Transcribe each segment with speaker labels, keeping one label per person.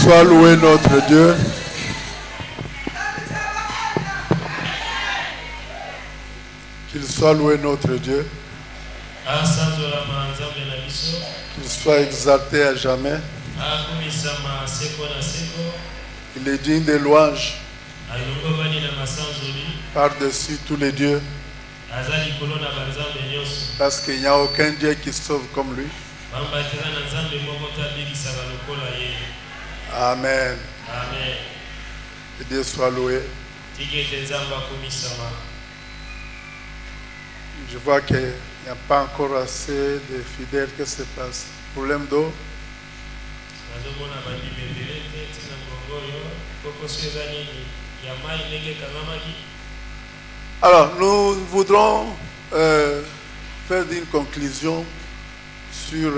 Speaker 1: soit loué notre Dieu. Qu'il soit loué notre Dieu. Qu'il soit exalté à jamais. Il est digne des louanges par-dessus tous les dieux. Parce qu'il n'y a aucun Dieu qui sauve comme lui. Amen.
Speaker 2: Amen.
Speaker 1: Que Dieu soit loué. Je vois qu'il n'y a pas encore assez de fidèles. Qu'est-ce qui se passe? Problème d'eau? Alors, nous voudrons faire une conclusion sur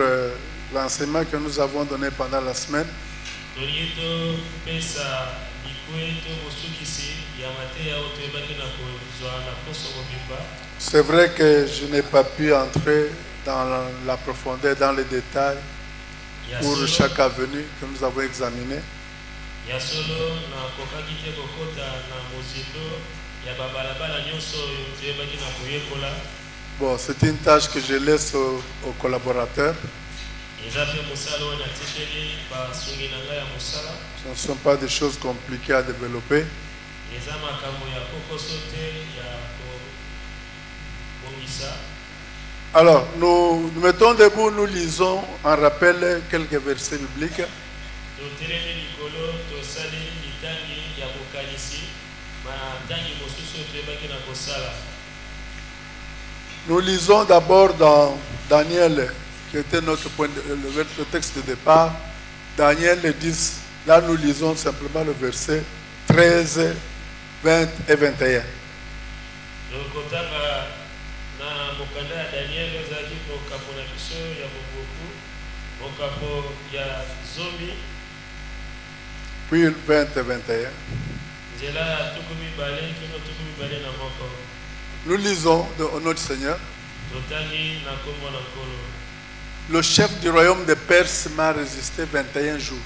Speaker 1: l'enseignement que nous avons donné pendant la semaine. C'est vrai que je n'ai pas pu entrer dans la profondeur, dans les détails pour chaque avenue que nous avons examiné. Bon, c'est une tâche que je laisse aux collaborateurs. Ce ne sont pas des choses compliquées à développer. Alors, nous mettons debout, nous lisons en rappel quelques versets bibliques. Nous lisons d'abord dans Daniel, qui était notre point le texte de départ. Daniel 10, là nous lisons simplement le verset 13, 20 et 21. Puis 20 et 21. Nous lisons au nom du Seigneur. Le chef du royaume de Perse m'a résisté 21 jours.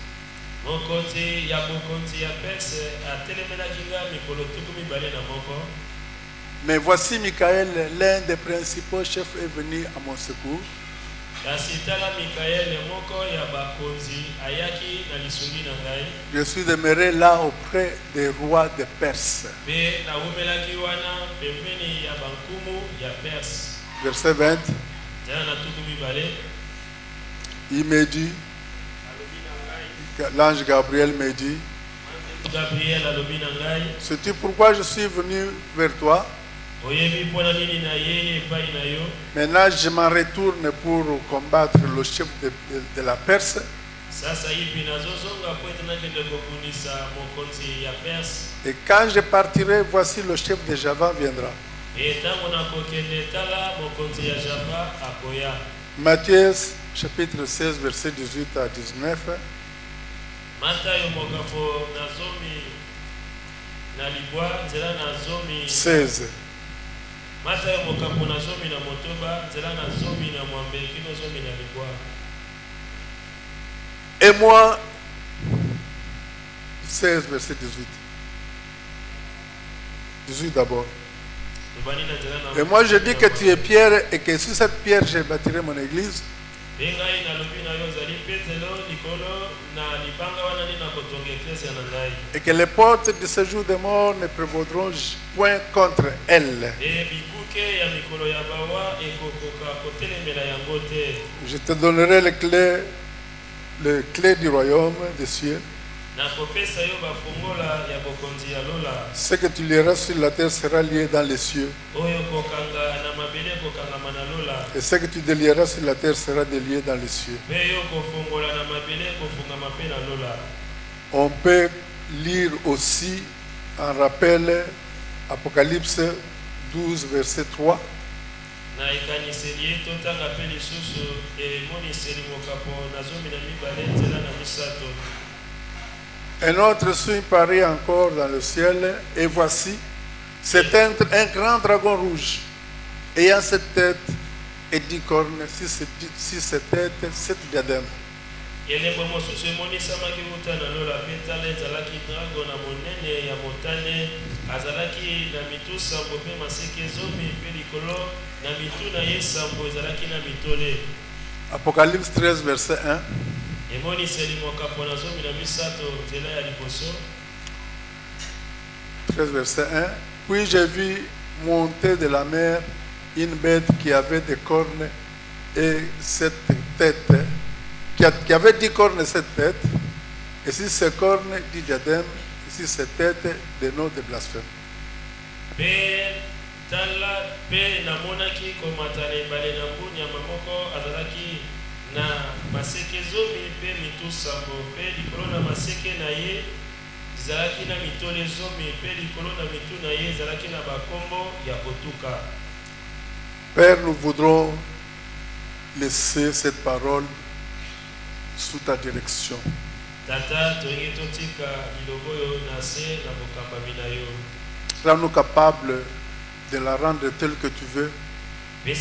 Speaker 1: Mais voici Michael, l'un des principaux chefs, est venu à mon secours. Je suis demeuré là auprès des rois de Perse. Verset 20. Il me dit, l'ange Gabriel me dit, sais-tu pourquoi je suis venu vers toi? Maintenant, je m'en retourne pour combattre le chef de la Perse. Et quand je partirai, voici le chef de Java viendra. Matthieu chapitre 16, verset 18 à 19. 16. Et moi, 16, verset 18. 18 d'abord. Et moi je dis que tu es pierre et que sur cette pierre je bâtirai mon église. Et que les portes de ce jour de mort ne prévaudront point contre elle. Je te donnerai les clés du royaume des cieux. Ce que tu lieras sur la terre sera lié dans les cieux. Et ce que tu délieras sur la terre sera délié dans les cieux. On peut lire aussi en rappel Apocalypse 12, verset 3. Un autre signe paraît encore dans le ciel, et voici, c'est un grand dragon rouge, ayant 7 têtes et 10 cornes, sur ces têtes 7 diadèmes.
Speaker 2: elembo mosusu emonisamaki wuta na lola mpe tala ezalaki drago na monene ya motane azalaki na mitu sambo mpe maseke zomi mpe likolo na mitu na ye sambo ezalaki na mitole.
Speaker 1: Apocalypse 13 verset 1.
Speaker 2: emoniseli mokapo na zomi na misato nzela ya liboso.
Speaker 1: 13 verset 1. Puis j'ai vu monter de la mer une bête qui avait des cornes et 7 têtes, qui avait 10 cornes et 7 têtes, et si ces cornes, 10 diadèmes, et si ces têtes, des noms de blasphème.
Speaker 2: Tala pe namonaki komata na ebale na mbu nyama moko azalaki na maseke zomi pe mitu sambo pe likolo na maseke na ye ezalaki na mitole zomi pe likolo na mitu na ye ezalaki na bakombo ya kotuka.
Speaker 1: Père, nous voudrons laisser cette parole sous ta direction.
Speaker 2: Tata tolingi totika lilobo oyo na se na bokambami na yo.
Speaker 1: Rends-nous capables de la rendre telle que tu veux. Et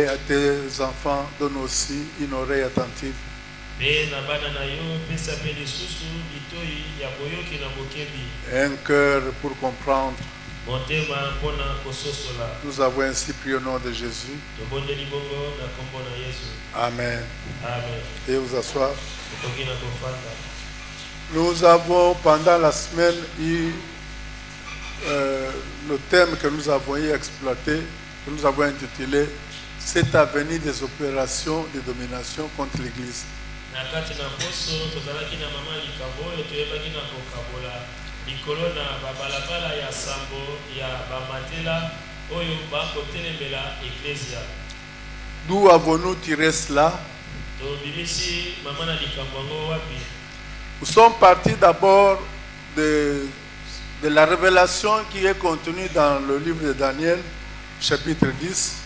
Speaker 1: à tes enfants, donne aussi une oreille attentive. Et un cœur pour comprendre. Nous avons ainsi prié au nom de Jésus. Amen. Et vous asseoir. Nous avons pendant la semaine eu le thème que nous avons exploité, que nous avons intitulé cette avenue des opérations de domination contre l'Église. D'où avons-nous tiré cela? Nous sommes partis d'abord de la révélation qui est contenue dans le livre de Daniel, chapitre 10.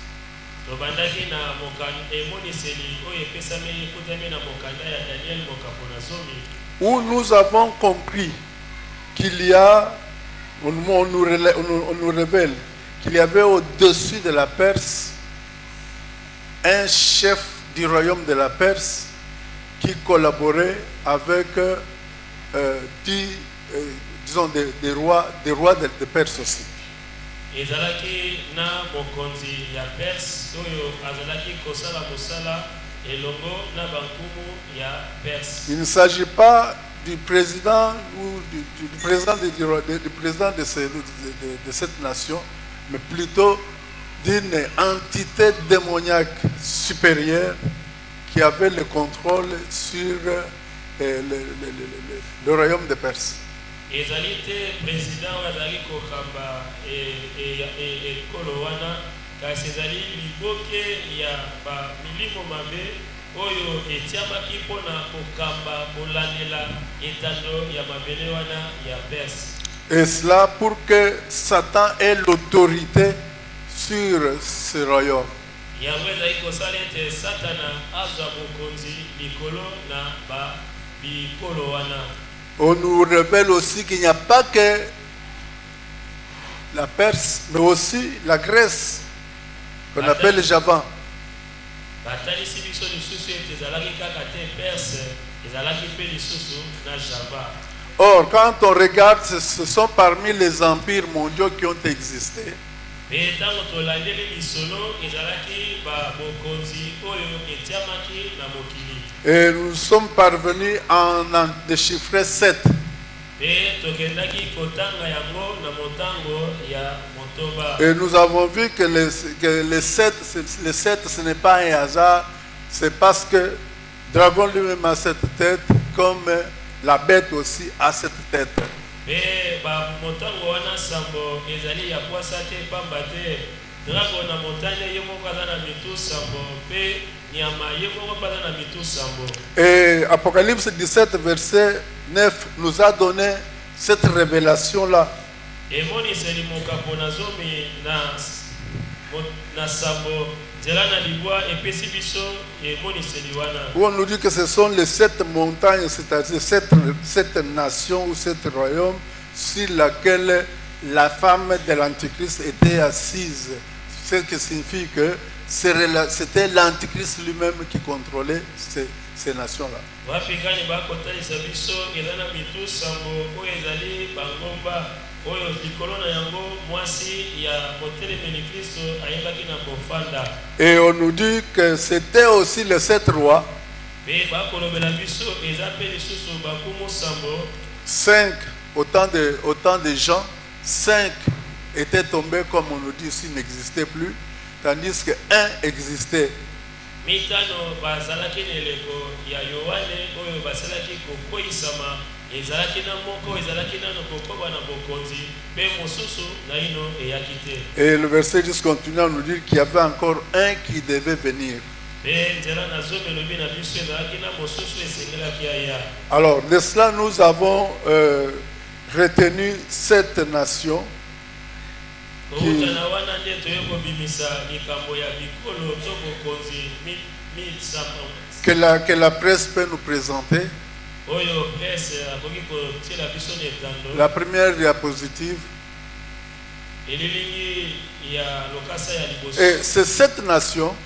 Speaker 1: Où nous avons compris qu'il y a, on nous révèle qu'il y avait au-dessus de la Perse un chef du royaume de la Perse qui collaborait avec disons des rois de Perse aussi. Il ne s'agit pas du président ou du président de cette nation, mais plutôt d'une entité démoniaque supérieure qui avait le contrôle sur le royaume de Perse. Et cela pour que Satan ait l'autorité sur ce royaume. On nous révèle aussi qu'il n'y a pas que la Perse, mais aussi la Grèce, qu'on appelle Java. Or, quand on regarde, ce sont parmi les empires mondiaux qui ont existé. Et nous sommes parvenus à en déchiffrer 7. Et nous avons vu que les 7, ce n'est pas un hasard. C'est parce que Dragon lui-même a 7 têtes, comme la bête aussi a 7 têtes. Et Apocalypse 17, verset 9 nous a donné cette révélation-là. Où on nous dit que ce sont les 7 montagnes, c'est-à-dire 7 nations ou 7 royaumes sur lesquels la femme de l'Antichrist était assise. Ce qui signifie que c'était l'Antichrist lui-même qui contrôlait ces nations-là.
Speaker 2: wapi kani bakotalisa biso eza na mitu sambo oyo ezali bangomba oyo likolo na yango mwasi ya motelemeli Kristo ayebaki na kofanda.
Speaker 1: Et on nous dit que c'était aussi les 7 rois.
Speaker 2: Pe bakolobela biso eza pe lisusu bakumu sambo
Speaker 1: 5, autant de gens, 5 étaient tombés, comme on nous dit ici, n'existaient plus, tandis que 1 existait.
Speaker 2: mitano bazalaki na eleko ya Yohane oyo basalaki kokoisama ezalaki na moko ezalaki nano kokoba na bokonzi pe mosusu na ino eyaki te.
Speaker 1: Et le verset 10 continue à nous dire qu'il y avait encore un qui devait venir. Alors, de cela, nous avons retenu 7 nations que la presse peut nous présenter. La première diapositive. Et ces 7 nations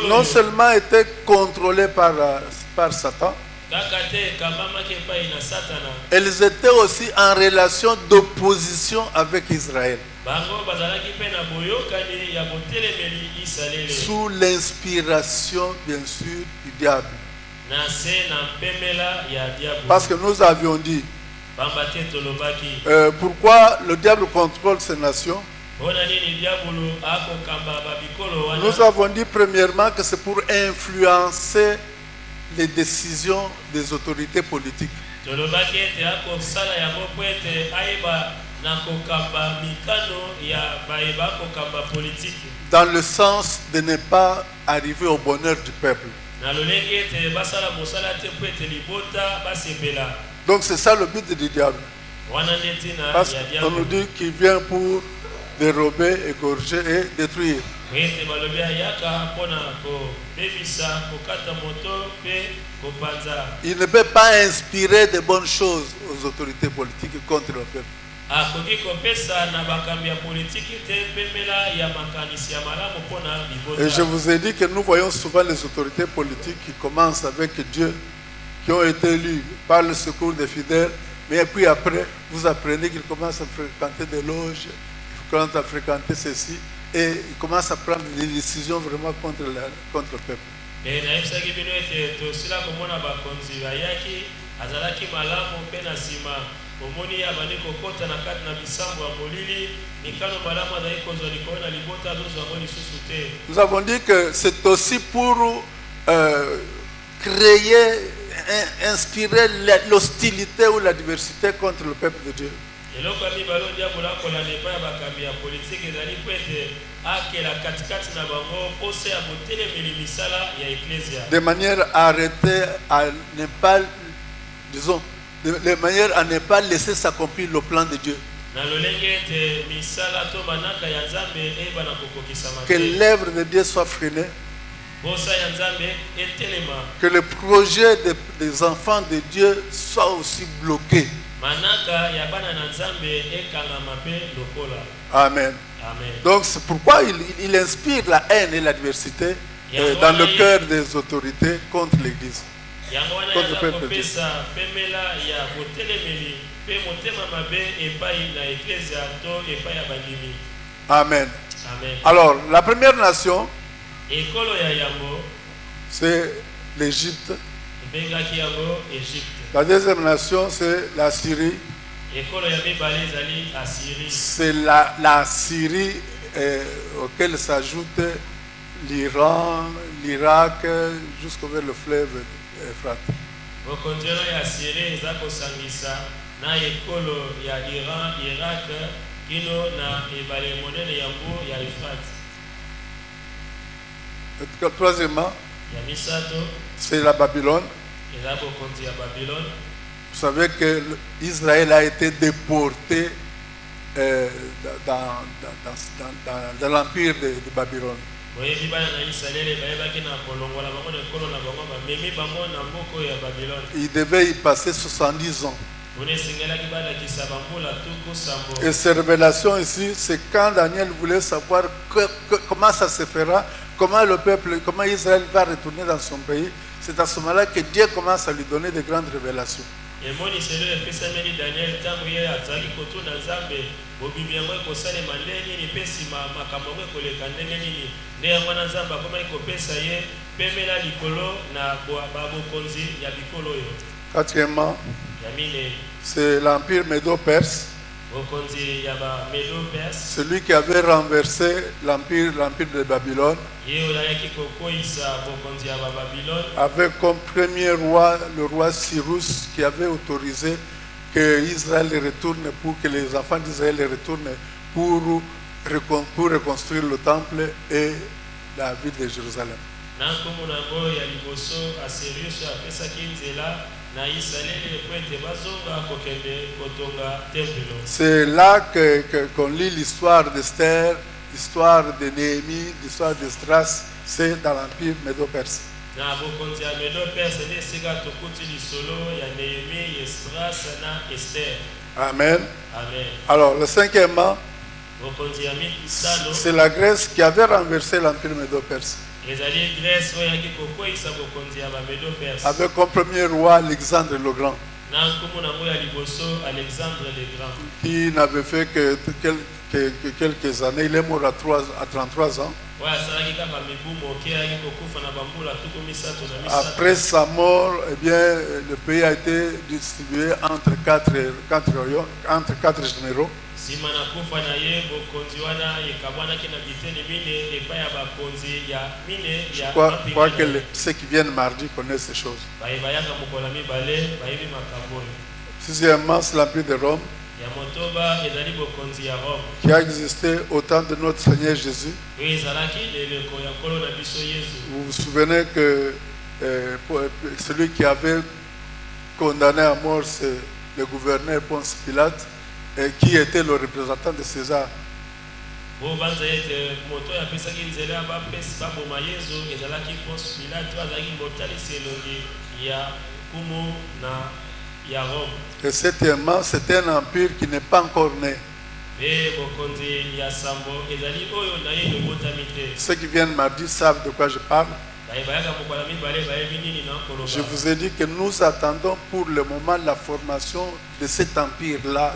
Speaker 1: non seulement étaient contrôlées par Satan, elles étaient aussi en relation d'opposition avec Israël, sous l'inspiration bien sûr du diable. Parce que nous avions dit pourquoi le diable contrôle ces nations. Nous avons dit premièrement que c'est pour influencer les décisions des autorités politiques. Dans le sens de ne pas arriver au bonheur du peuple. Donc c'est ça le but du diable. Parce qu'on nous dit qu'il vient pour dérober, égorger et détruire. Il ne peut pas inspirer de bonnes choses aux autorités politiques contre le peuple. Et je vous ai dit que nous voyons souvent les autorités politiques qui commencent avec Dieu, qui ont été élus par le secours des fidèles, mais puis après, vous apprenez qu'ils commencent à fréquenter des loges, ils commencent à fréquenter ceci, et ils commencent à prendre des décisions vraiment contre le peuple. Nous avons dit que c'est aussi pour créer, inspirer l'hostilité ou la diversité contre le peuple de Dieu. De manière à arrêter, à ne pas, disons, de manière à ne pas laisser s'accomplir le plan de Dieu. Que l'œuvre de Dieu soit freinée. Que le projet des enfants de Dieu soit aussi bloqué. Amen. Donc c'est pourquoi il inspire la haine et l'adversité dans le cœur des autorités contre l'Église. Contre le peuple de Dieu. Amen. Alors, la première nation, c'est l'Égypte. La deuxième nation, c'est la Syrie. C'est la Syrie auquel s'ajoute l'Iran, l'Irak, jusqu'au vers le fleuve Euphrate. Troisièmement, c'est la Babylone. Vous savez que Israël a été déporté dans l'empire de Babylone. Il devait y passer 70 ans. Et ces révélations ici, c'est quand Daniel voulait savoir comment ça se fera, comment le peuple, comment Israël va retourner dans son pays. C'est à ce moment-là que Dieu commence à lui donner de grandes révélations. Quatrièmement, c'est l'empire médo-perse. Celui qui avait renversé l'empire de Babylone avait comme premier roi le roi Cyrus, qui avait autorisé que Israël retourne, pour que les enfants d'Israël retournent pour reconstruire le temple et la ville de Jérusalem. C'est là qu'on lit l'histoire d'Esther, l'histoire de Néhémie, l'histoire d'Esdras. C'est dans l'empire médo-perse. Amen. Alors, le cinquièmement, c'est la Grèce qui avait renversé l'empire médo-perse, avec comme premier roi Alexandre le Grand, qui n'avait fait que quelques années. Il est mort à 33 ans. Après sa mort, eh bien, le pays a été distribué entre quatre généraux. Je crois que ceux qui viennent mardi connaissent ces choses. Sixièmement, c'est l'empire de Rome, qui a existé au temps de notre Seigneur Jésus. Vous vous souvenez que celui qui avait condamné à mort, c'est le gouverneur Ponce Pilate, qui était le représentant de César. Et septièmement, c'est un empire qui n'est pas encore né. Ceux qui viennent mardi savent de quoi je parle. Je vous ai dit que nous attendons pour le moment la formation de cet empire-là,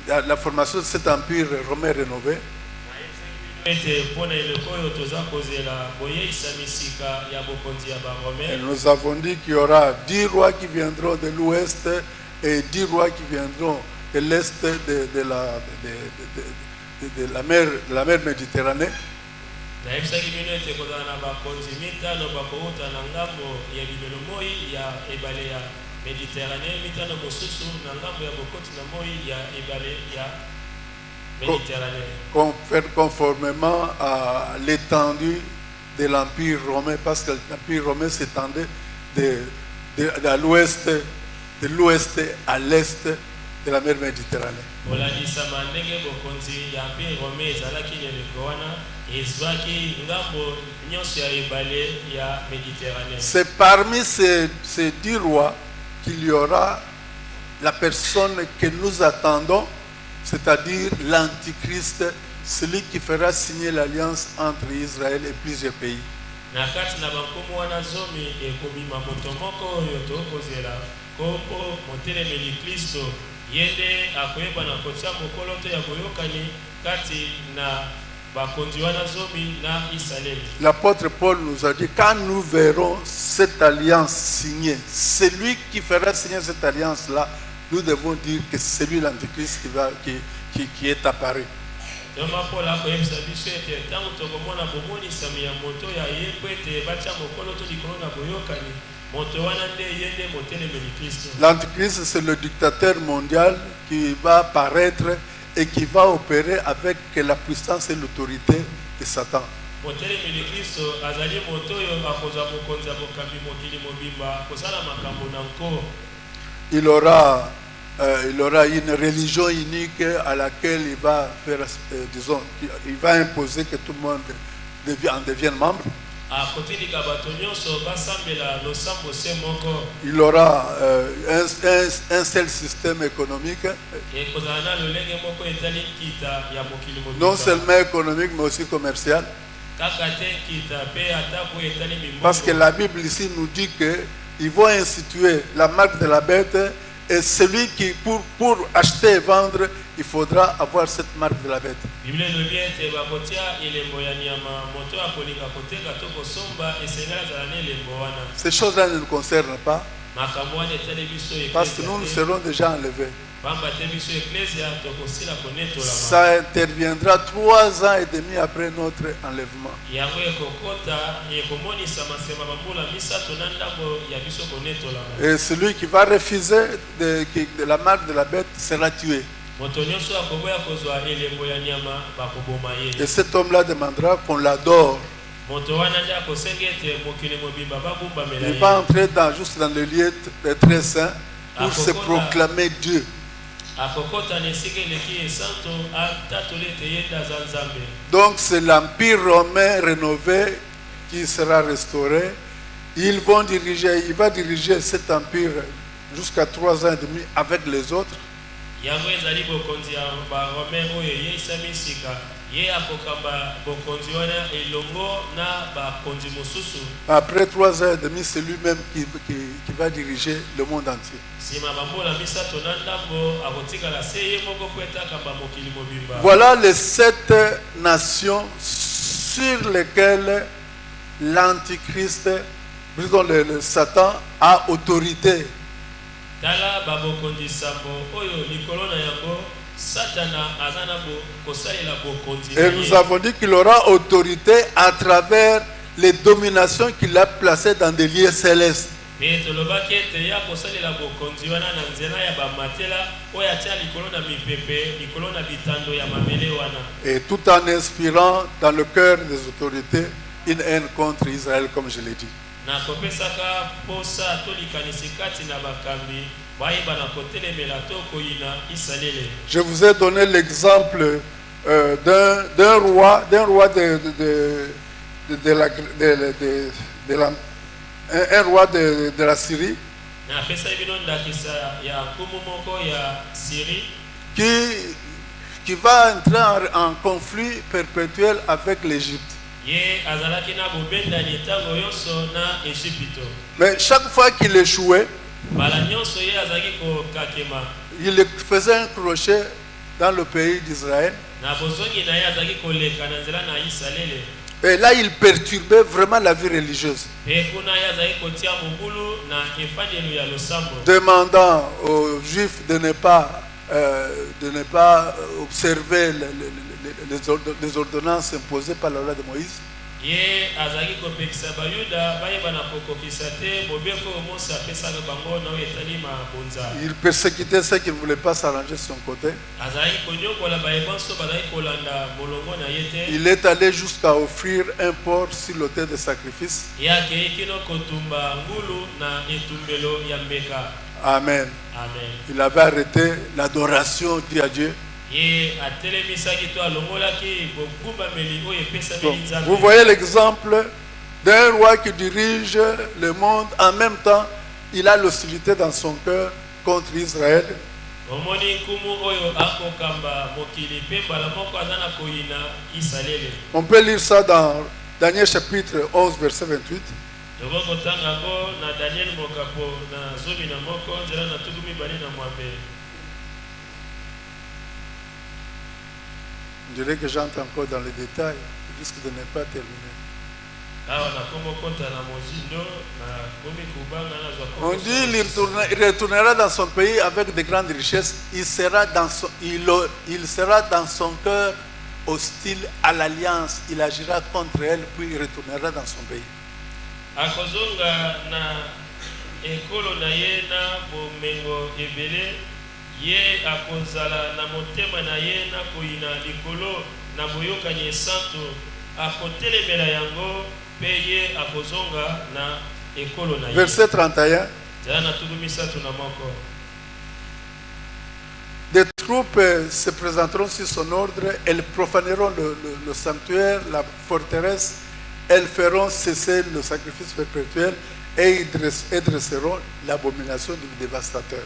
Speaker 1: la formation de cet empire romain rénové. Et nous avons dit qu'il y aura 10 rois qui viendront de l'ouest et 10 rois qui viendront de l'est de la mer Méditerranée. Conformément à l'étendue de l'Empire romain, parce que l'Empire romain s'étendait de l'ouest à l'est de la mer Méditerranée. C'est parmi ces 10 rois qu'il y aura la personne que nous attendons, c'est-à-dire l'Antichrist, celui qui fera signer l'alliance entre Israël et plusieurs pays. L'apôtre Paul nous a dit, quand nous verrons cette alliance signée, celui qui fera signer cette alliance-là, nous devons dire que c'est lui l'Antichrist qui est apparu. L'Antichrist, c'est le dictateur mondial qui va apparaître et qui va opérer avec la puissance et l'autorité de Satan. Il aura une religion unique à laquelle il va faire, il va imposer que tout le monde en devienne membre. Il aura un seul système économique, non seulement économique mais aussi commercial. Parce que la Bible ici nous dit qu'ils vont instituer la marque de la bête, et celui qui, pour acheter et vendre, il faudra avoir cette marque de la bête. Ces choses-là ne nous concernent pas, parce que nous serons déjà enlevés. Ça interviendra 3 ans et demi après notre enlèvement. Et celui qui va refuser de la marque de la bête sera tué. Et cet homme-là demandera qu'on l'adore. Il va entrer juste dans le lieu très saint pour se proclamer Dieu. Donc c'est l'empire romain rénové qui sera restauré. Il va diriger cet empire jusqu'à 3 ans et demi avec les autres. Après 3 ans et demi, c'est lui-même qui va diriger le monde entier. Voilà les 7 nations sur lesquelles l'Antichrist, le Satan, a autorité. Et nous avons dit qu'il aura autorité à travers les dominations qu'il a placées dans des lieux célestes. Et tout en inspirant dans le cœur des autorités une haine contre Israël, comme je l'ai dit. Je vous ai donné l'exemple d'un roi de la Syrie qui va entrer en conflit perpétuel avec l'Égypte. Mais chaque fois qu'il échouait, il faisait un crochet dans le pays d'Israël. Et là, il perturbait vraiment la vie religieuse, demandant aux Juifs de ne pas observer les ordonnances imposées par la loi de Moïse. Il persécutait ceux qui ne voulaient pas s'arranger de son côté. Il est allé jusqu'à offrir un porc sur l'autel de sacrifice. Amen. Il avait arrêté l'adoration due à Dieu. Donc, vous voyez l'exemple d'un roi qui dirige le monde. En même temps, il a l'hostilité dans son cœur contre Israël. On peut lire ça dans Daniel chapitre 11 verset 28. Je dirais que j'entre encore dans les détails, je risque de ne pas terminer. On dit qu'il retournera dans son pays avec de grandes richesses. Il sera dans son cœur hostile à l'alliance. Il agira contre elle, puis il retournera dans son pays.
Speaker 2: Ye akozala na motema na ye na koina likolo na boyokani santo akotelemela yango pe ye akozonga na ekolo na ye.
Speaker 1: Verset 31. Des troupes se présenteront sur son ordre, elles profaneront le sanctuaire, la forteresse, elles feront cesser le sacrifice perpétuel et ils dresseront l'abomination du dévastateur.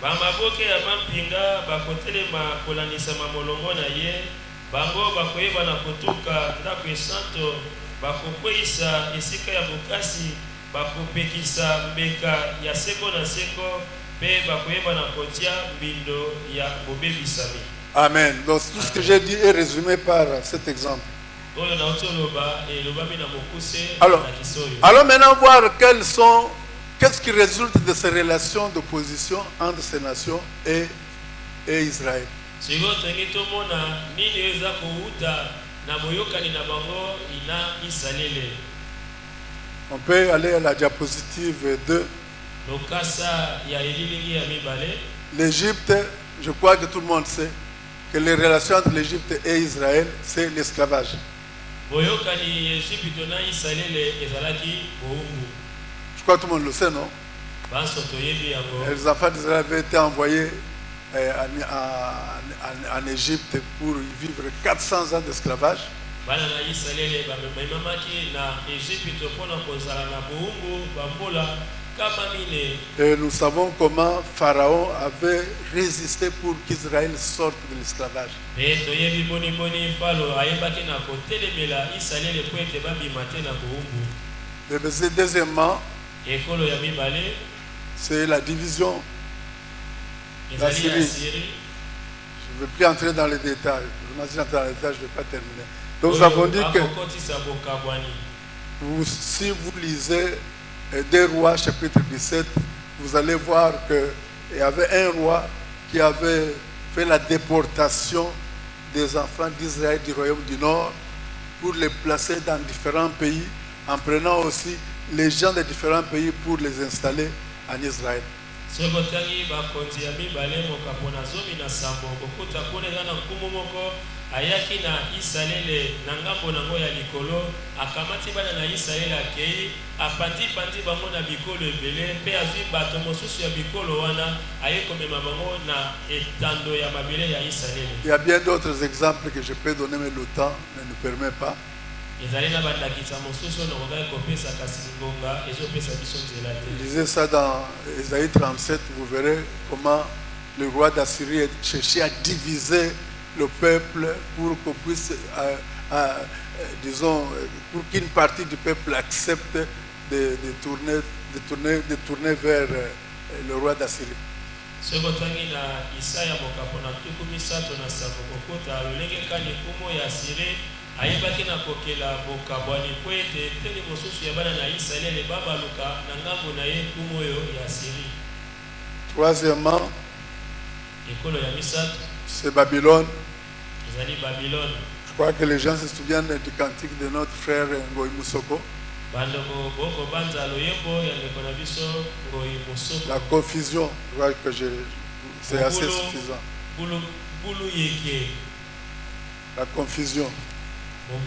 Speaker 2: Bamaboke ya mampinga bakotelema kolandisa mamolongo na ye, bango bakoyeba na kotuka ndako esanto, bakokweyisa esika ya bokasi, bakopekisa mbeka ya seko na seko, pe bakoyeba na kotia mbindo ya bobebisami.
Speaker 1: Amen. Donc tout ce que j'ai dit est résumé par cet exemple. Alors maintenant voir qu'est-ce qui résulte de ces relations d'opposition entre ces nations et Israël. On peut aller à la diapositive 2. L'Égypte, je crois que tout le monde sait que les relations entre l'Égypte et Israël, c'est l'esclavage. Je crois que tout le monde le sait, non? Les enfants d'Israël avaient été envoyés en Égypte pour vivre 400 ans d'esclavage. Et nous savons comment Pharaon avait résisté pour qu'Israël sorte de l'esclavage. Et deuxièmement, c'est la division de la Syrie. Je ne vais plus entrer dans les détails. Je ne vais pas terminer. Donc nous avons dit que si vous lisez 2 Rois chapitre 17, vous allez voir qu'il y avait un roi qui avait fait la déportation des enfants d'Israël du royaume du Nord pour les placer dans différents pays, en prenant aussi les gens de différents pays pour les installer en Israël.
Speaker 2: Ayaki na Israël na ngambo nango ya likolo akamati bana na Israël akei apandi bango na bikolo ebele pe azwi bato mosusu ya bikolo wana ayekomema bango na etando ya mabele ya Israël.
Speaker 1: Il y a bien d'autres exemples que je peux donner mais le temps ne nous permet pas. Lisez ça dans Ésaïe 37, vous verrez comment le roi d'Assyrie cherchait à diviser le peuple pour qu'on puisse, disons, pour qu'une partie du peuple accepte de tourner vers le roi d'Assyrie. Troisièmement, c'est Babylone. Je crois que les gens se souviennent du cantique de notre frère Ngoï Moussoko. La confusion, je crois que c'est assez suffisant. La confusion. On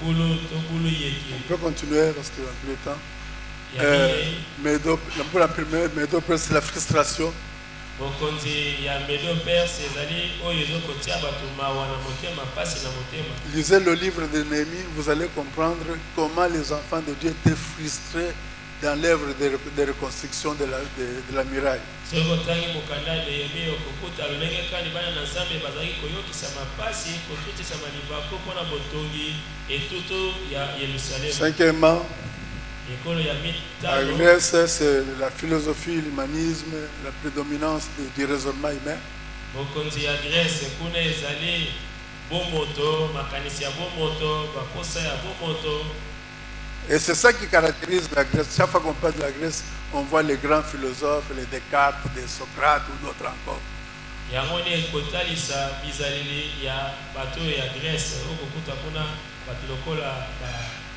Speaker 1: peut continuer parce qu'il y a plus de temps. Pour la première, c'est la frustration. Lisez le livre de Néhémie, vous allez comprendre comment les enfants de Dieu étaient frustrés dans l'œuvre de reconstruction de la muraille. Cinquièmement, la Grèce, c'est la philosophie, l'humanisme, la prédominance du raisonnement humain. Et c'est ça qui caractérise la Grèce. Chaque fois qu'on parle de la Grèce, on voit les grands philosophes, les Descartes, les Socrates ou d'autres encore.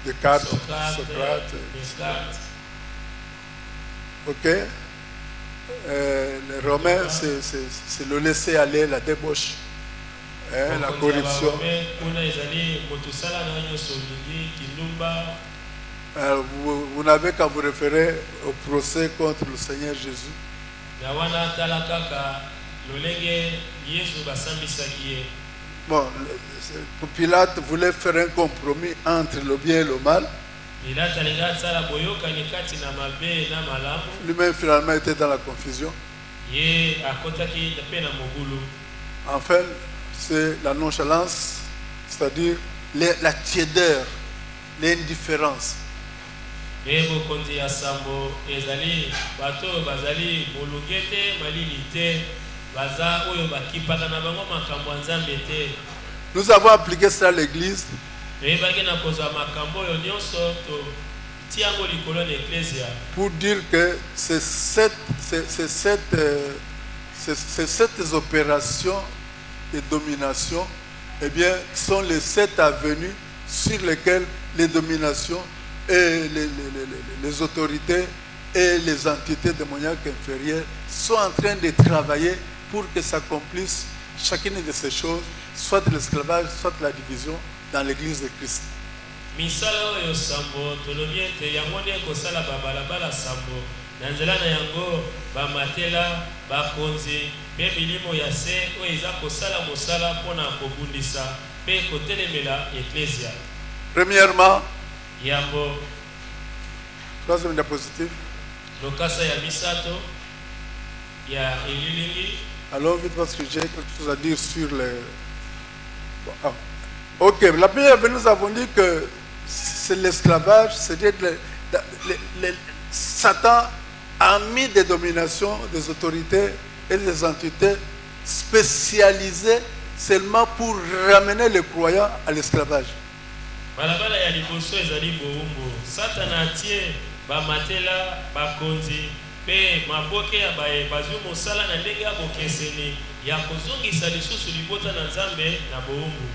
Speaker 1: Descartes, Socrate. Ok. Les Romains, c'est le laisser aller, la débauche, la corruption. Vous n'avez qu'à vous référer au procès contre le Seigneur Jésus. Bon, Pilate voulait faire un compromis entre le bien et le mal. Lui-même finalement était dans la confusion. Enfin, c'est la nonchalance, c'est-à-dire la tiédeur, l'indifférence. Nous avons appliqué ça à l'église. Pour dire que ces opérations de domination, eh bien, sont les 7 avenues sur lesquelles les dominations et les autorités et les entités démoniaques inférieures sont en train de travailler pour que s'accomplisse chacune de ces choses, soit l'esclavage, soit la division dans l'église de Christ. Premièrement, troisième diapositive. Alors, vite parce que j'ai quelque chose à dire sur les... Ok, la première fois nous avons dit que c'est l'esclavage, c'est-à-dire Satan a mis des dominations des autorités et des entités spécialisées seulement pour ramener les croyants à l'esclavage.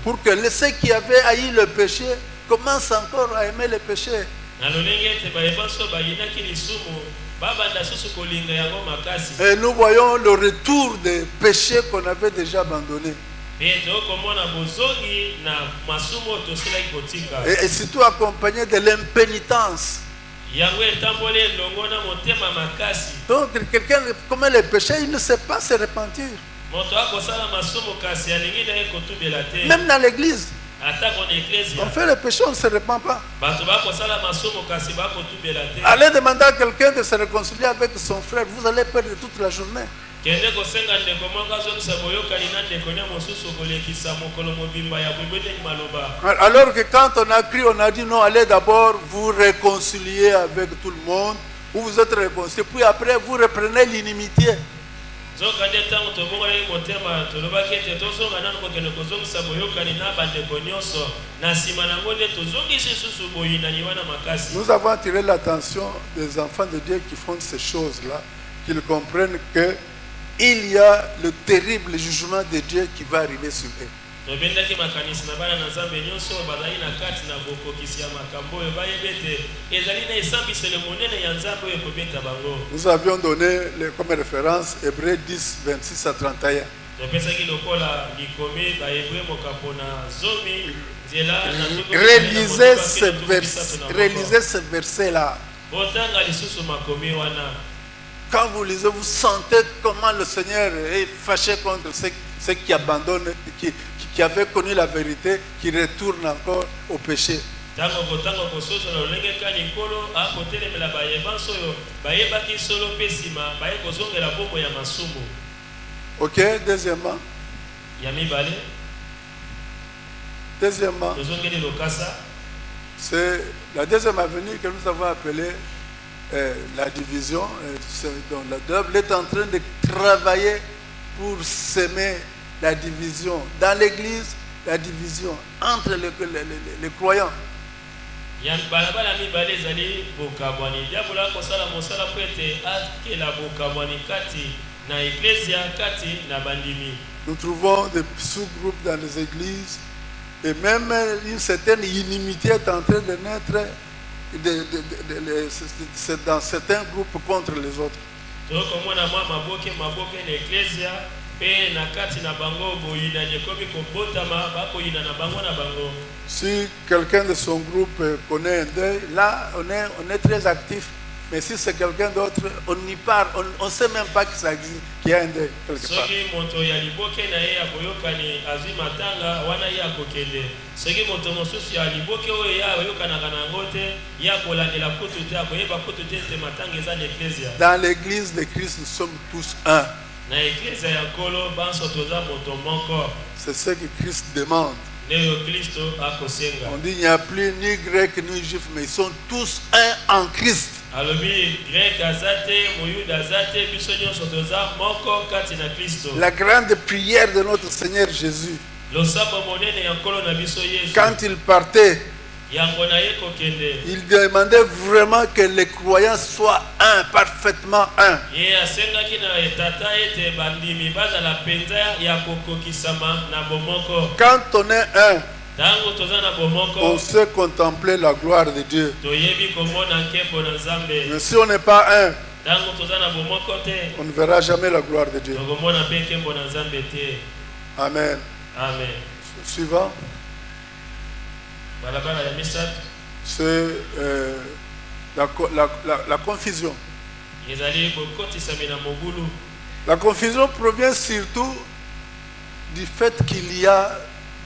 Speaker 1: Pour que ceux qui avaient haï le péché commencent encore à aimer le péché. Et nous voyons le retour des péchés qu'on avait déjà abandonnés. Et surtout accompagné de l'impénitence. Donc quelqu'un commet le péché, il ne sait pas se repentir. Même dans l'église, on fait le péché, on ne se repent pas. Allez demander à quelqu'un de se réconcilier avec son frère, vous allez perdre toute la journée. Alors que quand on a crié, on a dit non, allez d'abord vous réconcilier avec tout le monde, vous vous êtes réconciliés, puis après vous reprenez l'inimitié. Nous avons attiré l'attention des enfants de Dieu qui font ces choses-là, qu'ils comprennent que il y a le terrible jugement de Dieu qui va arriver sur eux. Nous avions donné comme référence Hébreux 10, 26 à 31. Réalisez ce verset-là. Quand vous lisez, vous sentez comment le Seigneur est fâché contre ceux qui abandonnent, qui avaient connu la vérité, qui retournent encore au péché. Ok, deuxièmement. C'est la deuxième avenue que nous avons appelée la division. Donc le diable est en train de travailler pour s'aimer la division dans l'église, la division entre les croyants. Nous trouvons des sous-groupes dans les églises et même une certaine inimitié est en train de naître dans certains groupes contre les autres. Si quelqu'un de son groupe connaît un deuil, là on est très actif. Mais si c'est quelqu'un d'autre, on n'y parle, on ne sait même pas que ça existe, qu'il y a un deuil quelque part.
Speaker 2: soki moto ya liboke na ye ya boyokani azwi matanga wana ye akokende soki moto mosusu ya liboke oyo ya oyokanaka na yango te ye akolandela kutu te akoyeba kutu te ete matanga eza na eklesia.
Speaker 1: Dans l'église de Christ, nous sommes tous un.
Speaker 2: na eklesia ya nkolo banso toza moto moko.
Speaker 1: C'est ce que Christ demande.
Speaker 2: nde oyo kristo akosenga.
Speaker 1: On dit il n'y a plus ni grec ni juif, mais ils sont tous un en Christ.
Speaker 2: alobi grek aza te moyuda aza te biso nyonso toza moko kati na kristo.
Speaker 1: La grande prière de notre Seigneur Jésus,
Speaker 2: losambo monene ya nkolo na biso yesu
Speaker 1: quand il partait,
Speaker 2: yango na ye kokende
Speaker 1: il demandait vraiment que les croyants soient un, parfaitement un.
Speaker 2: ye asengaki na tata ete bandimi bazala mpenza ya kokokisama na bomoko.
Speaker 1: Quand on est un,
Speaker 2: ntango toza na
Speaker 1: on
Speaker 2: bomoko
Speaker 1: sait contempler la gloire de Dieu.
Speaker 2: toyebi komona nkembo na nzambe.
Speaker 1: Mais si on n'est pas un,
Speaker 2: ntango toza na bomoko te
Speaker 1: on ne verra jamais la gloire de Dieu.
Speaker 2: tokomona mpe nkembo na nzambe te.
Speaker 1: Amen.
Speaker 2: amen.
Speaker 1: Suivant,
Speaker 2: balabala ya misato
Speaker 1: c'est la confusion.
Speaker 2: ezali bokotisami na mobulu.
Speaker 1: La confusion provient surtout du fait qu'il y a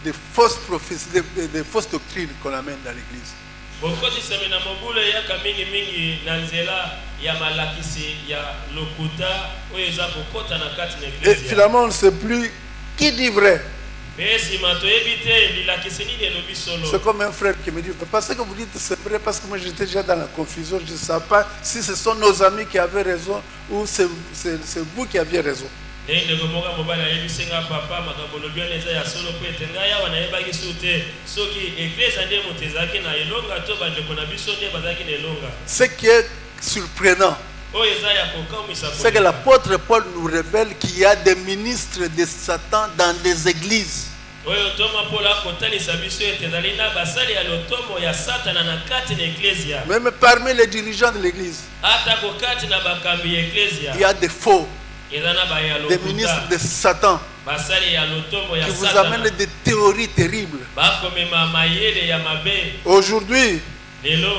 Speaker 1: des fausses prophéties, des fausses doctrines qu'on amène dans l'église.
Speaker 2: bokotisami na mobulu eyaka mingimingi na nzela ya malakisi ya lokuta oyo eza kokota na kati na
Speaker 1: Et
Speaker 2: eglise.
Speaker 1: finalement, on ne sait plus qui dit vrai.
Speaker 2: mpe nsima toyebi te lilakisi nini elobi solo.
Speaker 1: C'est comme un frère qui me dit, parce que vous dites c'est vrai, parce que moi j'étais déjà dans la confusion, je ne sais pas si ce sont nos amis qui avaient raison ou c'est vous qui aviez raison.
Speaker 2: ndenge ndeko moko mobali ayebisenga papa makambo olobi wana eza ya solo mpo ete ngai awa nayebaki su te soki eklesa nde moto ezalaki na elonga to bandeko na biso nde bazalaki na elonga.
Speaker 1: Ce qui est surprenant,
Speaker 2: oyo eza ya kokamwisa
Speaker 1: c'est que l'apôtre Paul nous révèle qu'il y a des ministres de Satan dans les églises.
Speaker 2: oyo toma mpolo akotalisa biso ete ezali na basali ya lotomo ya satana na kati na eklesia.
Speaker 1: Même parmi les dirigeants de l'église,
Speaker 2: atako kati na bakambi ya eklesia
Speaker 1: il y a des faux,
Speaker 2: eza na baya
Speaker 1: des ministres
Speaker 2: lokuta
Speaker 1: de Satan
Speaker 2: basali ya lotomo ya
Speaker 1: qui vous
Speaker 2: satana
Speaker 1: amènent des théories terribles.
Speaker 2: bakomema mayele ya mabe.
Speaker 1: Aujourd'hui,
Speaker 2: lelo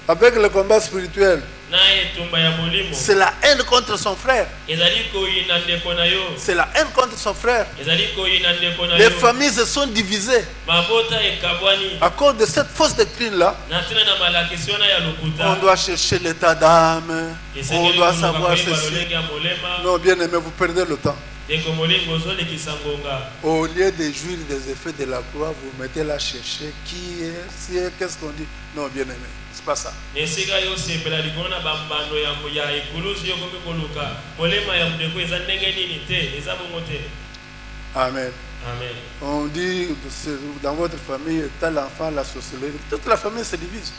Speaker 1: avec le combat spirituel,
Speaker 2: na etumba ya molimo
Speaker 1: c'est la haine contre son frère.
Speaker 2: ezali koyina ndeko na yo.
Speaker 1: C'est la haine contre son frère.
Speaker 2: ezali koyina ndeko na
Speaker 1: Les
Speaker 2: yo.
Speaker 1: familles se sont divisées
Speaker 2: mabota ekabwani
Speaker 1: à cause de cette fausse doctrine-là.
Speaker 2: na ntina na malakisi wana ya lokuta.
Speaker 1: On doit chercher l'état d'âme, on
Speaker 2: esengeli
Speaker 1: doit
Speaker 2: koluka
Speaker 1: savoir
Speaker 2: koyeba
Speaker 1: ceci.
Speaker 2: lolenge ya molema.
Speaker 1: Non, bien aimé, vous perdez le temps.
Speaker 2: ndeko molingo ozolekisa ngonga.
Speaker 1: Au lieu de jouir des effets de la croix, vous mettez là chercher qui est, si est, qu'est-ce qu'on dit. Non, bien aimé, c'est pas ça.
Speaker 2: na esika yo osepela likolo na bambando ya ekulusu yo komi koluka molema ya ndeko eza ndenge nini te eza bongo te.
Speaker 1: Amen.
Speaker 2: amen.
Speaker 1: On dit dans votre famille, tel enfant, la sorcellerie. Toute la famille se divise.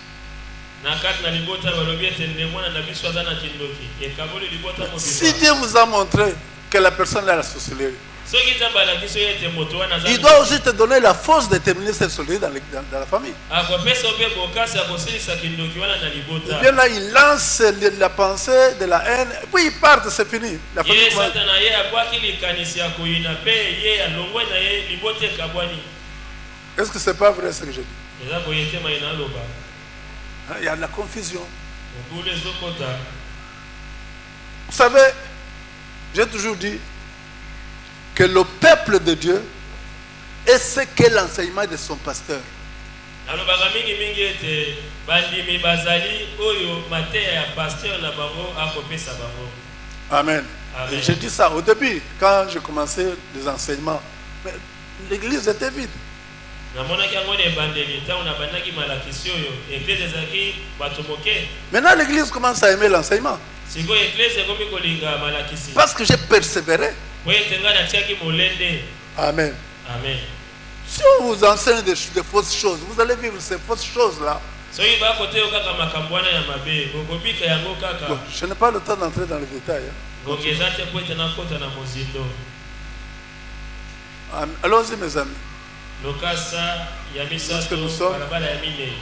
Speaker 2: na kati na libota balobi ete nde mwana na biso aza na kindoki ekaboli libota
Speaker 1: Si
Speaker 2: mobimba.
Speaker 1: Dieu vous a montré que la personne a la sorcellerie,
Speaker 2: soki nzambe alakisi yo ete moto wana
Speaker 1: il doit aussi te donner la force de terminer cette sorcellerie dans la famille.
Speaker 2: akopesa mpe bokasi ya kosilisa kindoki wana na
Speaker 1: Et
Speaker 2: libota.
Speaker 1: bien là, il lance la pensée de la haine, et puis il part, c'est fini. La famille
Speaker 2: ye
Speaker 1: commence-
Speaker 2: satana ye abwaki likanisi ya koyina mpe ye alongwe na ye libota ekabwani.
Speaker 1: Est-ce que c'est pas vrai ce que je dis?
Speaker 2: eza boye te mai na aloba
Speaker 1: Hein, il y a de la confusion.
Speaker 2: mobulu ezokota.
Speaker 1: Vous savez, j'ai toujours dit que le peuple de Dieu est ce qu'est l'enseignement de son pasteur.
Speaker 2: nalobaka mingimingi ete bandimi bazali oyo mateya ya paster na bango akopesa bango.
Speaker 1: Amen.
Speaker 2: Amen.
Speaker 1: Et j'ai dit ça au début, quand j'ai commencé les enseignements. Mais l'église était vide.
Speaker 2: namonaki yango na ebandeli ntango nabandaki malakisi oyo eklese ezalaki bato moke.
Speaker 1: Maintenant, l'église commence à aimer l'enseignement.
Speaker 2: sikoyo eklese ekomi kolinga malakisi
Speaker 1: Parce que j'ai persévéré.
Speaker 2: po ete ngai natiaki molende.
Speaker 1: Amen.
Speaker 2: amen.
Speaker 1: Si on vous enseigne des fausses choses, vous allez vivre ces fausses choses-là.
Speaker 2: soki bakote yo kaka makambo wana ya mabe okobika yango kaka.
Speaker 1: Bon, je n'ai pas le temps d'entrer dans les détails.
Speaker 2: ngonga eza te po ete nakota na mozindo.
Speaker 1: Allons-y, mes amis.
Speaker 2: lokasa ya
Speaker 1: Parce que
Speaker 2: misato
Speaker 1: nous sommes-
Speaker 2: balabala ya minei.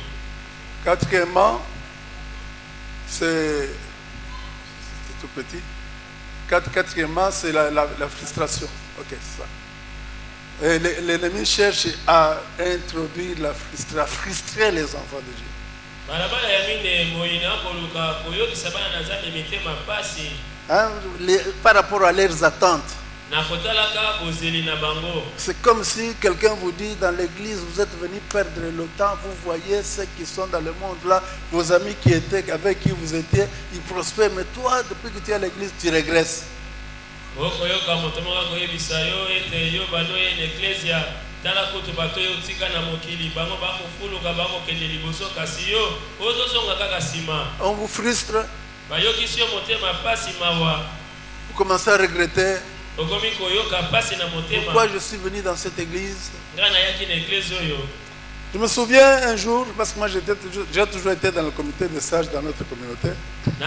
Speaker 1: Quatrièmement, c'est tout petit. Quatrièmement, c'est la frustration. Ok, c'est ça. Et l'ennemi cherche à introduire la frustration, à frustrer les enfants de Dieu.
Speaker 3: Hein, par rapport à leurs attentes. C'est comme si quelqu'un vous dit dans l'église, vous êtes venu perdre le temps, vous voyez ceux qui sont dans le monde là, vos amis qui étaient, avec qui vous étiez, ils prospèrent, mais toi, depuis que tu es à l'église, tu régresses. On vous frustre, vous commencez à regretter. Pourquoi je suis venu dans cette église? Je me souviens un jour, parce que moi j'ai toujours été dans le comité des sages dans notre communauté. Mais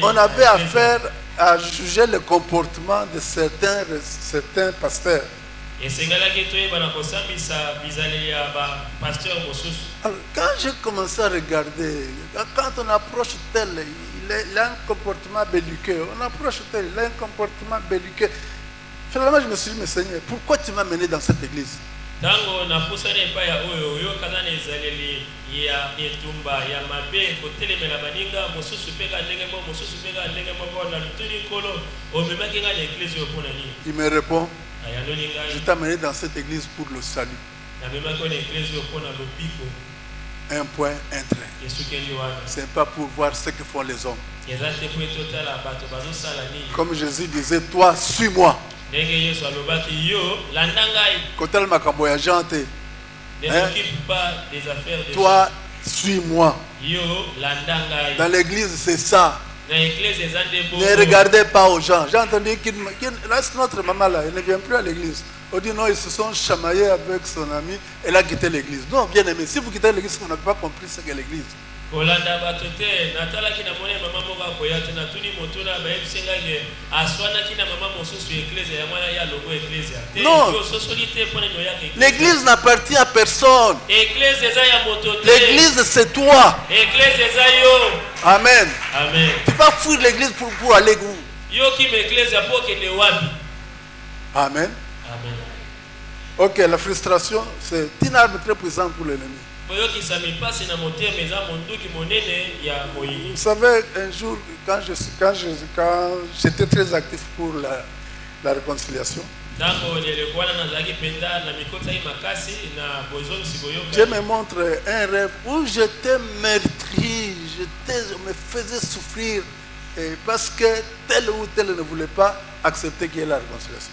Speaker 3: on avait affaire à juger le comportement de certains pasteurs. Alors, quand j'ai commencé à regarder, quand on approche tel, il a un comportement belliqueux, on approche tel, il a un comportement belliqueux. Finalement, je me suis dit, mais Seigneur, pourquoi tu m'as mené dans cette église? Il me répond, je t'ai amené dans cette église pour le salut. Un point, un trait. Ce n'est pas pour voir ce que font les hommes. Comme Jésus disait, toi, suis-moi. Toi, suis-moi. Dans l'église, c'est ça. Ne regardez pas aux gens. J'ai entendu qu'il reste notre maman là, elle ne vient plus à l'église. On dit non, ils se sont chamaillés avec son ami, elle a quitté l'église. Non, bien aimé, si vous quittez l'église, vous n'avez pas compris ce qu'est l'église. Non. L'église n'appartient à personne. L'église, c'est toi. Amen.
Speaker 2: Amen.
Speaker 3: Tu vas fuir l'église pour aller où? Amen.
Speaker 2: Amen.
Speaker 3: Ok, la frustration, c'est une arme très puissante pour l'ennemi. Vous savez, un jour, quand j'étais très actif pour la réconciliation, Dieu me montre un rêve où j'étais meurtri, je me faisais souffrir parce que tel ou tel ne voulait pas accepter qu'il y ait la réconciliation.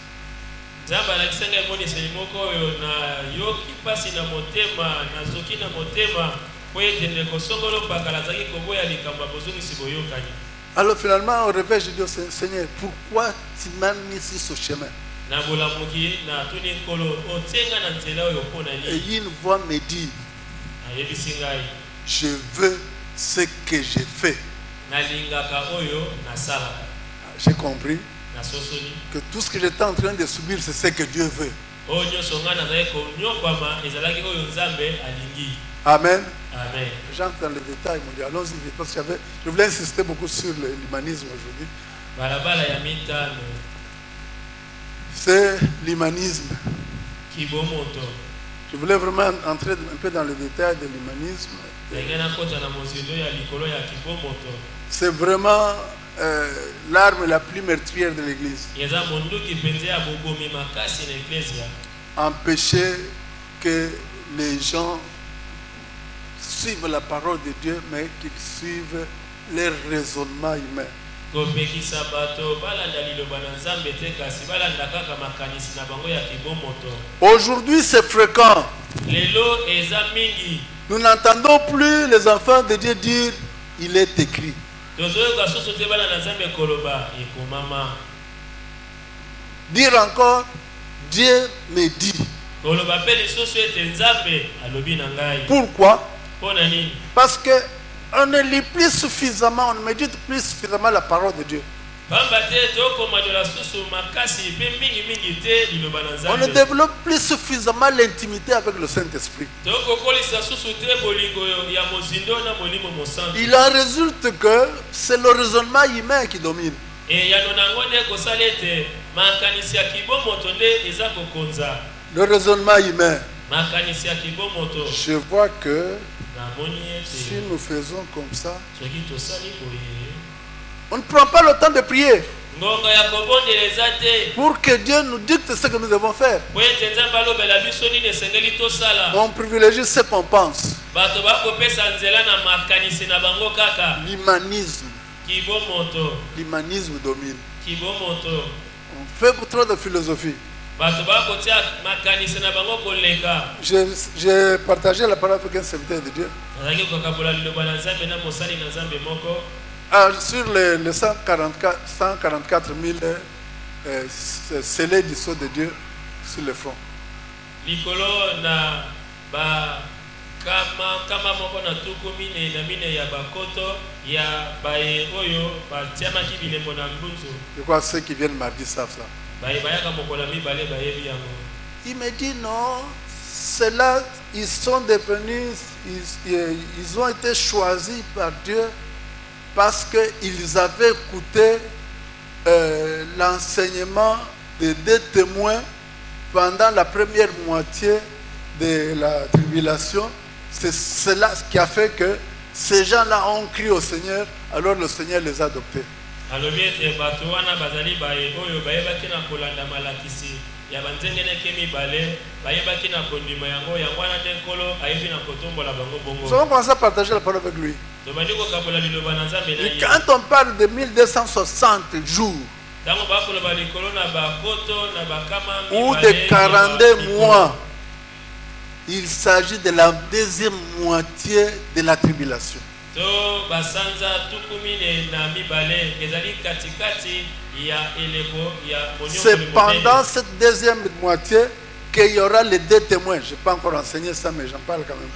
Speaker 3: Alors finalement, au réveil, je dis au Seigneur, pourquoi tu m'as mis sur ce chemin? Et une voix me dit, je veux ce que j'ai fait. J'ai compris que tout ce que j'étais en train de subir, c'est ce que Dieu veut. Amen.
Speaker 2: Amen.
Speaker 3: J'entre dans les détails, mon Dieu. Allons-y vite, parce que je voulais insister beaucoup sur l'humanisme aujourd'hui. C'est l'humanisme. Je voulais vraiment entrer un peu dans les détails de l'humanisme. C'est vraiment l'arme la plus meurtrière de l'Église. Empêcher que les gens suivent la parole de Dieu, mais qu'ils suivent leur raisonnement humain. Aujourd'hui, c'est fréquent. Nous n'entendons plus les enfants de Dieu dire il est écrit. Dire encore Dieu me dit. Pourquoi? Parce que on ne lit plus suffisamment, on ne médite plus suffisamment la parole de Dieu. On ne développe plus suffisamment l'intimité avec le Saint-Esprit. Il en résulte que c'est le raisonnement humain qui domine. Le raisonnement humain.
Speaker 1: Je vois que si nous faisons comme ça, on ne prend pas le temps de prier pour que Dieu nous dicte ce que nous devons faire. On privilégie ce qu'on pense. L'humanisme. L'humanisme domine. On fait trop de philosophie. J'ai partagé la parole avec un serviteur de Dieu. Sur les 144 000 scellés du sceau de Dieu sur le front. Je crois que ceux qui viennent mardi savent ça. Il me dit non, ceux-là, ils sont devenus, ils ont été choisis par Dieu parce qu'ils avaient écouté l'enseignement des deux témoins pendant la première moitié de la tribulation. C'est cela qui a fait que ces gens-là ont crié au Seigneur, alors le Seigneur les a adoptés. Nous avons commencé à partager la parole avec lui. Et quand on parle de 1260 jours ou de 42 mois, il s'agit de la deuxième moitié de la tribulation. C'est pendant cette deuxième moitié qu'il y aura les deux témoins. Je n'ai pas encore enseigné ça, mais j'en parle quand même.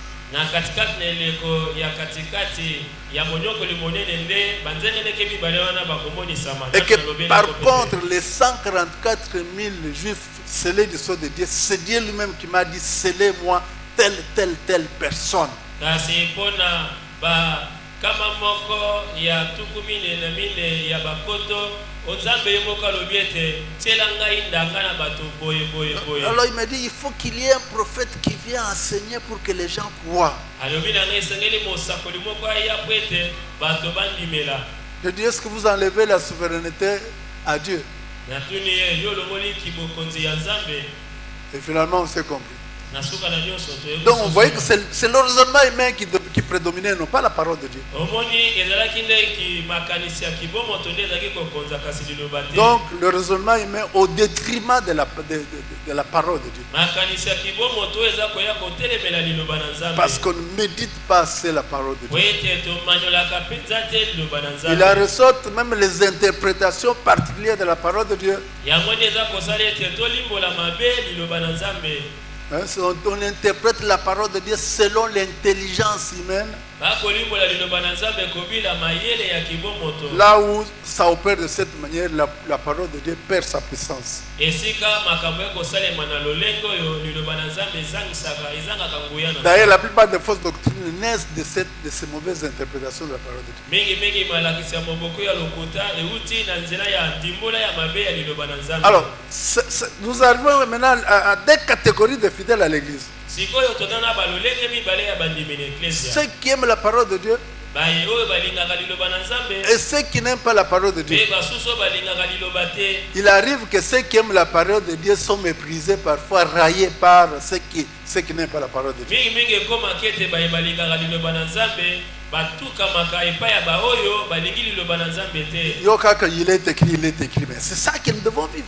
Speaker 1: Et que par contre, les 144 000 juifs scellés du sceau de Dieu, c'est Dieu lui-même qui m'a dit: scellez-moi telle personne. Alors il m'a dit: il faut qu'il y ait un prophète qui vient enseigner pour que les gens croient. Je dis: est-ce que vous enlevez la souveraineté à Dieu? Et finalement on s'est compris. Donc on voyait que c'est le raisonnement humain qui prédominait, non pas la parole de Dieu. Donc le raisonnement humain au détriment de la parole de Dieu. Parce qu'on ne médite pas assez la parole de Dieu. Il en ressort même les interprétations particulières de la parole de Dieu. On interprète la parole de Dieu selon l'intelligence humaine. Là où ça opère de cette manière, la parole de Dieu perd sa puissance. D'ailleurs, la plupart des fausses doctrines naissent de ces mauvaises interprétations de la parole de Dieu. Alors, nous arrivons maintenant à deux catégories de fidèles à l'église. Ceux qui aiment la parole de Dieu et ceux qui n'aiment pas la parole de Dieu. Il arrive que ceux qui aiment la parole de Dieu sont méprisés, parfois raillés par ceux qui n'aiment pas la parole de Dieu. Il est écrit, mais c'est ça que nous devons vivre.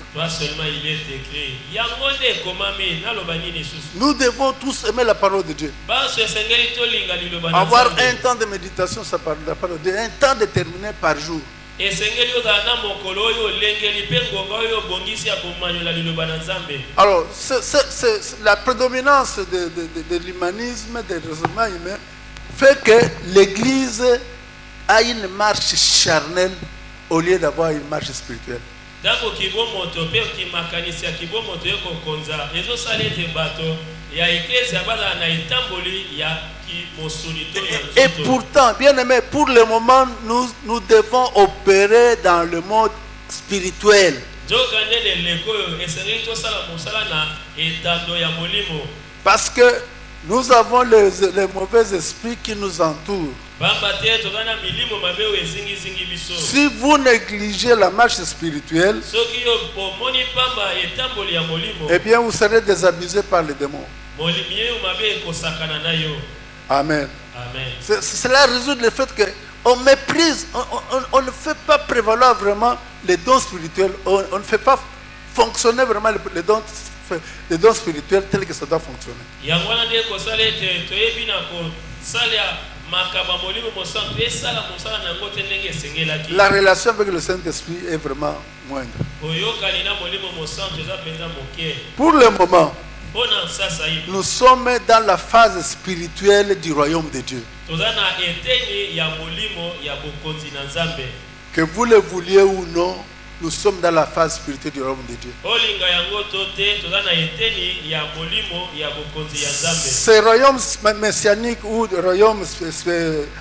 Speaker 1: Nous devons tous aimer la parole de Dieu. Avoir un temps de méditation sur la parole de Dieu, un temps déterminé par jour. Alors, la prédominance de l'humanisme, des raisonnements humains, fait que l'église a une marche charnelle au lieu d'avoir une marche spirituelle. Et pourtant, bien aimé, pour le moment, nous devons opérer dans le monde spirituel. Parce que nous avons les mauvais esprits qui nous entourent. Si vous négligez la marche spirituelle, eh bien vous serez désabusé par les démons. Amen. Cela résout le fait qu'on méprise, on ne fait pas prévaloir vraiment les dons spirituels, on ne fait pas fonctionner vraiment les dons spirituels tels que ça doit fonctionner. La relation avec le Saint-Esprit est vraiment moindre. Pour le moment, nous sommes dans la phase spirituelle du royaume de Dieu. Que vous le vouliez ou non, nous sommes dans la phase spirituelle du royaume de Dieu. Ce royaume messianique ou le royaume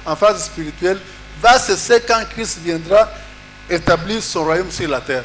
Speaker 1: en phase spirituelle va cesser quand Christ viendra établir son royaume sur la terre.